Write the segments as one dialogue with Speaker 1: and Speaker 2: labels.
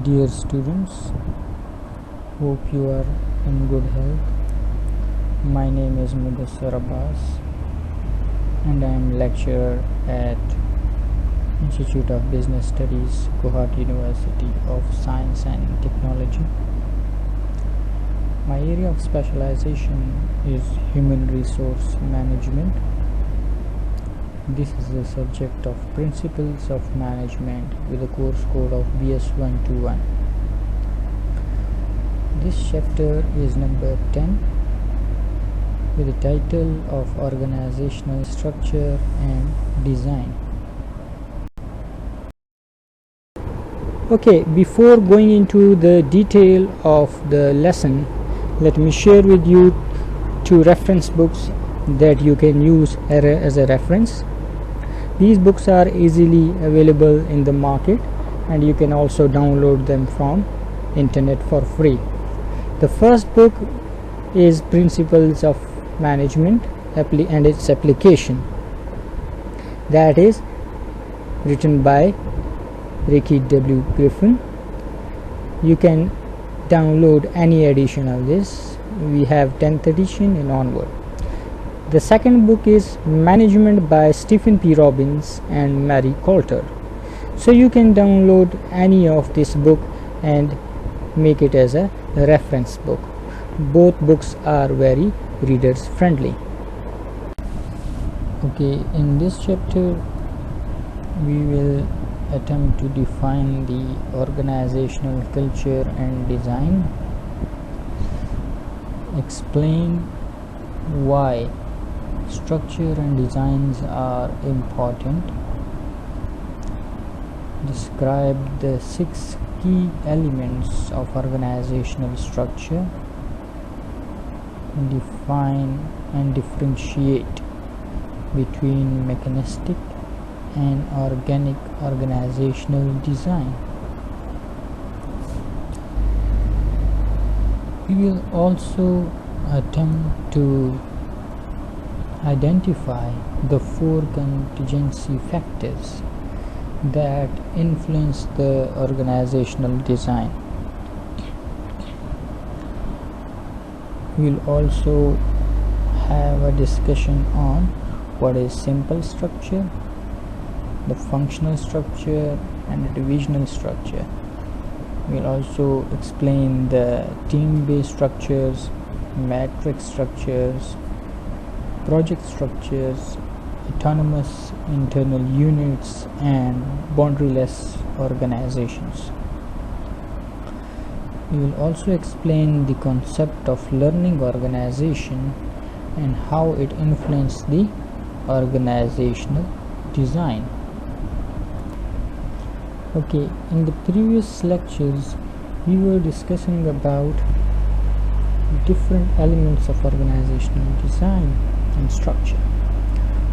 Speaker 1: Dear students, hope you are in good health. My name is Mudassar Abbas and I am lecturer at Institute of Business Studies, Guwahati University of Science and Technology. My area of specialization is human resource management. This is the subject of Principles of Management with a course code of BS 121. This chapter is number 10 with the title of Organizational Structure and Design. Okay, before going into the detail of the lesson, let me share with you two reference books that you can use as a reference. These books are easily available in the market and you can also download them from internet for free. The first book is Principles of Management and its Application. That is written by Ricky W. Griffin. You can download any edition of this. We have 10th edition and onward. The second book is Management by Stephen P. Robbins and Mary Coulter. So you can download any of this book and make it as a reference book. Both books are very readers friendly. Okay, in this chapter we will attempt to define the organizational culture and design, explain why structure and designs are important, describe the 6 key elements of organizational structure, define and differentiate between mechanistic and organic organizational design. We will also attempt to identify the 4 contingency factors that influence the organizational design. We will also have a discussion on what is simple structure, the functional structure and the divisional structure. We'll also explain the team-based structures, matrix structures, project structures, autonomous internal units and boundaryless organizations. We will also explain the concept of learning organization and how it influences the organizational design. Okay, in the previous lectures we were discussing about different elements of organizational design and structure.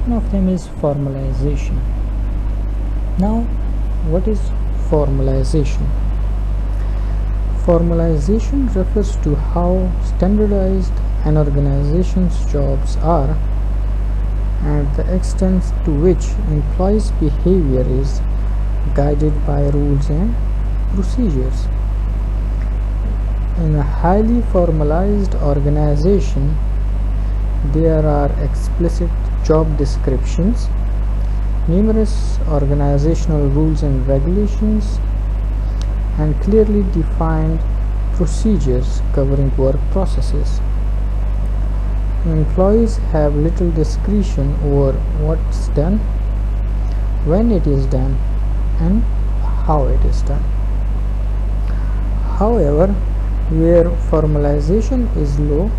Speaker 1: One of them is formalization. Now, what is formalization? Formalization refers to how standardized an organization's jobs are and the extent to which employees' behavior is guided by rules and procedures. In a highly formalized organization, there are explicit job descriptions, numerous organizational rules and regulations, and clearly defined procedures covering work processes. Employees have little discretion over what's done, when it is done, and how it is done. However, where formalization is low,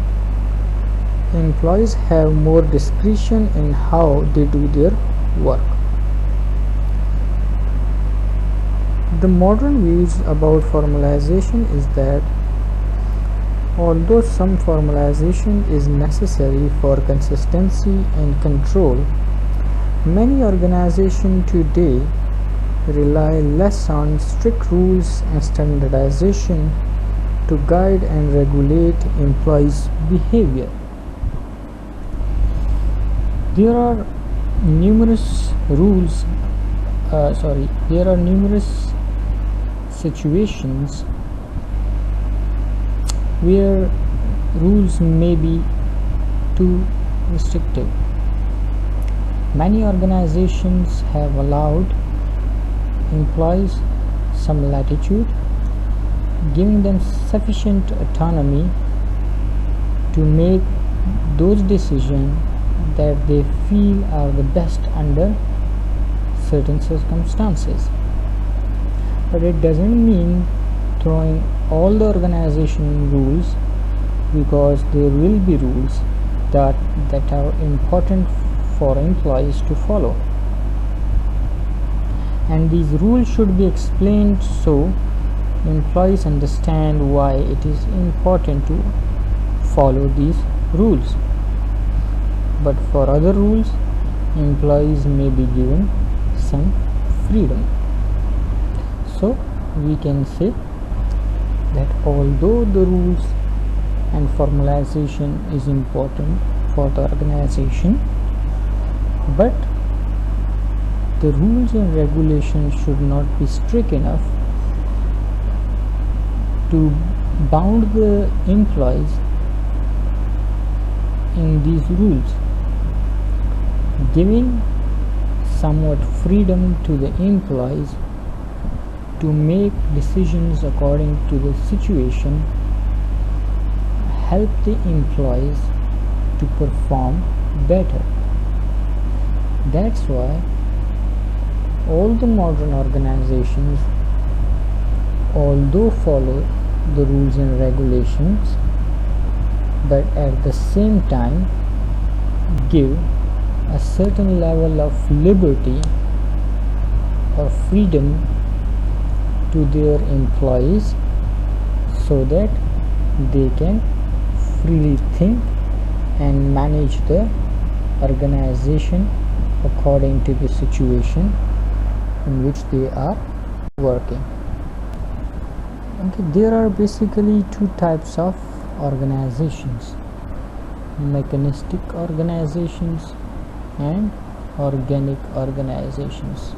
Speaker 1: employees have more discretion in how they do their work. The modern views about formalization is that although some formalization is necessary for consistency and control, many organizations today rely less on strict rules and standardization to guide and regulate employees' behavior. There are numerous situations where rules may be too restrictive. Many organizations have allowed employees some latitude, giving them sufficient autonomy to make those decisions that they feel are the best under certain circumstances. But it doesn't mean throwing all the organization rules, because there will be rules that are important for employees to follow, and these rules should be explained so employees understand why it is important to follow these rules. But for other rules, employees may be given some freedom. So we can say that although the rules and formalization is important for the organization, but the rules and regulations should not be strict enough to bound the employees in these rules, giving somewhat freedom to the employees to make decisions according to the situation help the employees to perform better. That's why all the modern organizations, although follow the rules and regulations, but at the same time give a certain level of liberty or freedom to their employees so that they can freely think and manage the organization according to the situation in which they are working. Okay, there are basically two types of organizations: mechanistic organizations and organic organizations.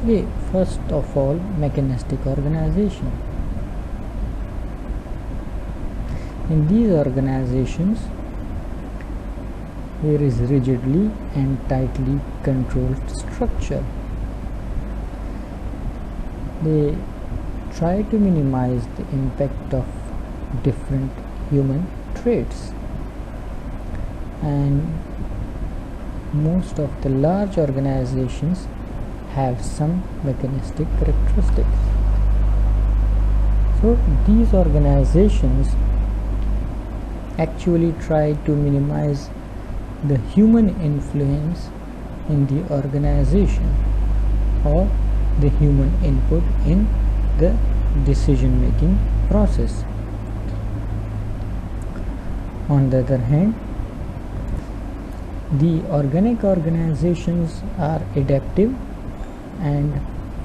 Speaker 1: Okay, first of all, mechanistic organization. In these organizations, there is rigidly and tightly controlled structure. They try to minimize the impact of different human traits, and most of the large organizations have some mechanistic characteristics. So these organizations actually try to minimize the human influence in the organization or the human input in the decision making process. On the other hand, the organic organizations are adaptive and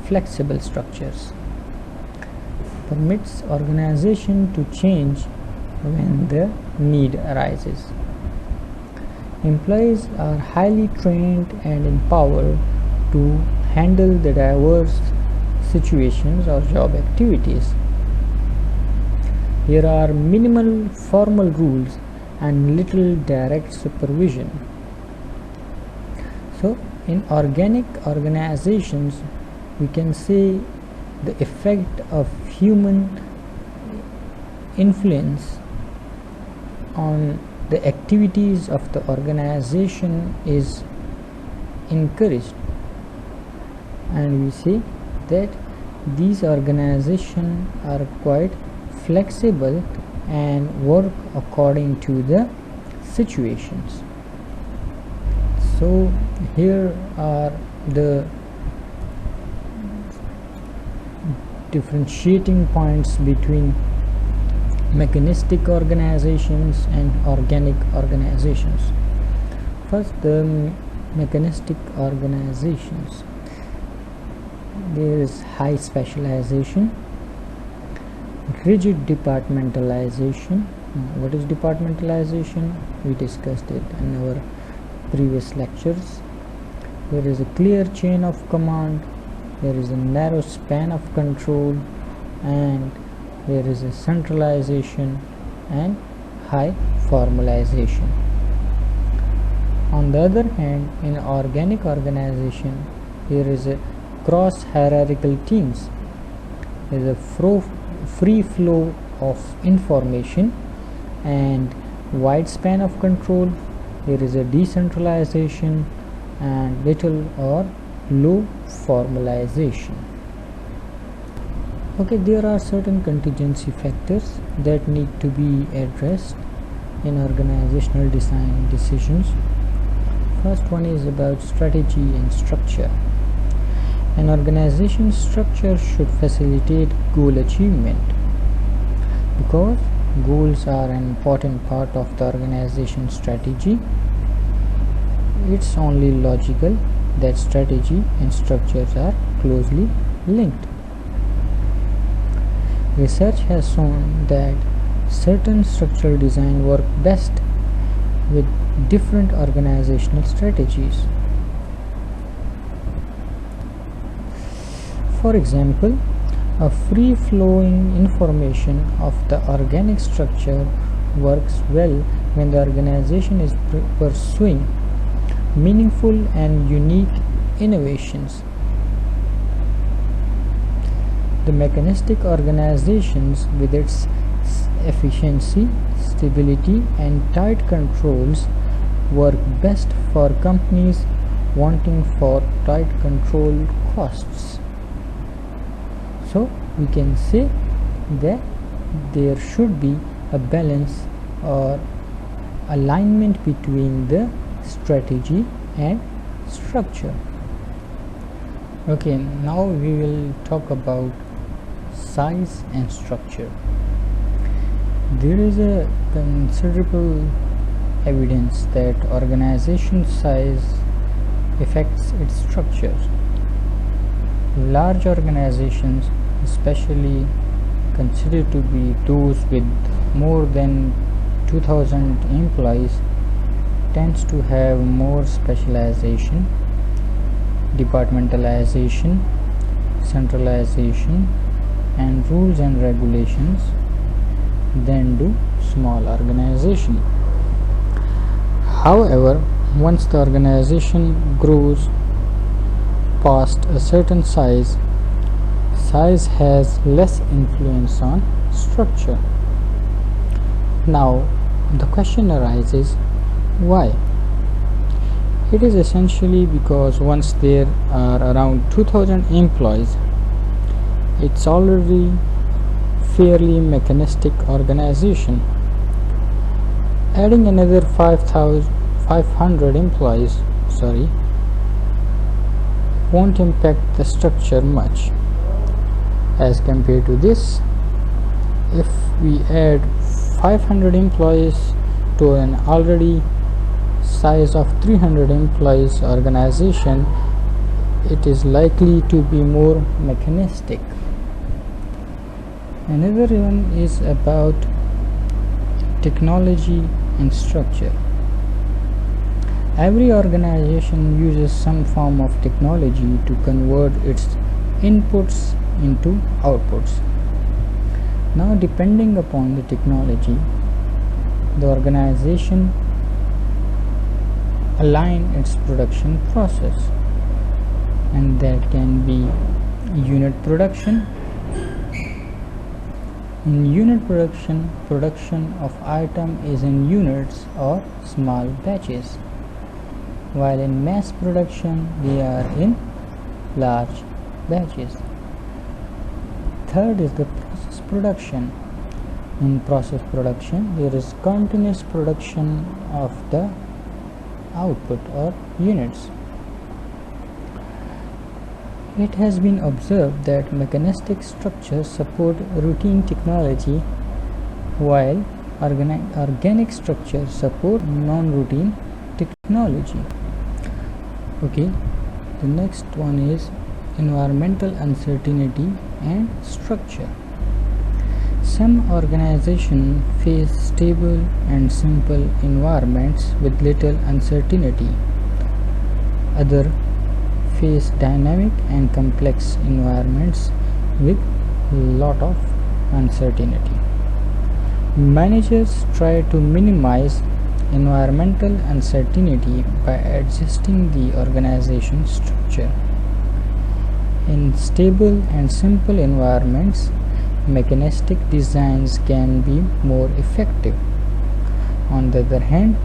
Speaker 1: flexible structures, permits organization to change when the need arises. Employees are highly trained and empowered to handle the diverse situations or job activities. There are minimal formal rules and little direct supervision. So in organic organizations, we can say the effect of human influence on the activities of the organization is encouraged, and we see that these organizations are quite flexible and work according to the situations. So here are the differentiating points between mechanistic organizations and organic organizations. First, the mechanistic organizations. There is high specialization, rigid departmentalization. What is departmentalization? We discussed it in our previous lectures. There is a clear chain of command, there is a narrow span of control, and there is a centralization and high formalization. On the other hand, in organic organization, there is a cross hierarchical teams. There is a free flow of information and wide span of control. There is a decentralization and little or low formalization. Okay, there are certain contingency factors that need to be addressed in organizational design decisions. First one is about strategy and structure. An organization's structure should facilitate goal achievement. Because goals are an important part of the organization's strategy, it's only logical that strategy and structures are closely linked. Research has shown that certain structural design work best with different organizational strategies. For example, a free-flowing information of the organic structure works well when the organization is pursuing meaningful and unique innovations. The mechanistic organizations, with its efficiency, stability, and tight controls, work best for companies wanting for tight controlled costs. So we can say that there should be a balance or alignment between the strategy and structure. Okay, now we will talk about size and structure. There is a considerable evidence that organization size affects its structure. Large organizations, especially considered to be those with more than 2000 employees, tends to have more specialization, departmentalization, centralization, and rules and regulations than do small organizations. However, once the organization grows past a certain size has less influence on structure. Now, the question arises, why? It is essentially because once there are around 2000 employees, it's already fairly mechanistic organization. Adding another 500 employees won't impact the structure much. As compared to this, if we add 500 employees to an already size of 300 employees organization, it is likely to be more mechanistic. Another one is about technology and structure. Every organization uses some form of technology to convert its inputs into outputs. Now, depending upon the technology, the organization align its production process, and that can be unit production. In unit production, production of item is in units or small batches, while in mass production they are in large batches. Third is the process production. In process production, there is continuous production of the output or units. It has been observed that mechanistic structures support routine technology, while organic structures support non-routine technology. Okay, the next one is environmental uncertainty and structure. Some organizations face stable and simple environments with little uncertainty. Others face dynamic and complex environments with lot of uncertainty. Managers try to minimize environmental uncertainty by adjusting the organization structure. In stable and simple environments, mechanistic designs can be more effective. On the other hand,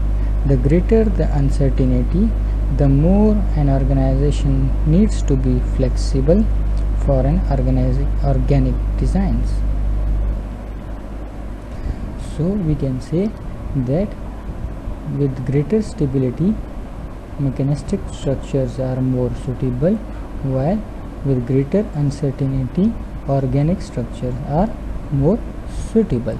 Speaker 1: the greater the uncertainty, the more an organization needs to be flexible for an organic designs. So we can say that with greater stability, mechanistic structures are more suitable, while with greater uncertainty, organic structures are more suitable.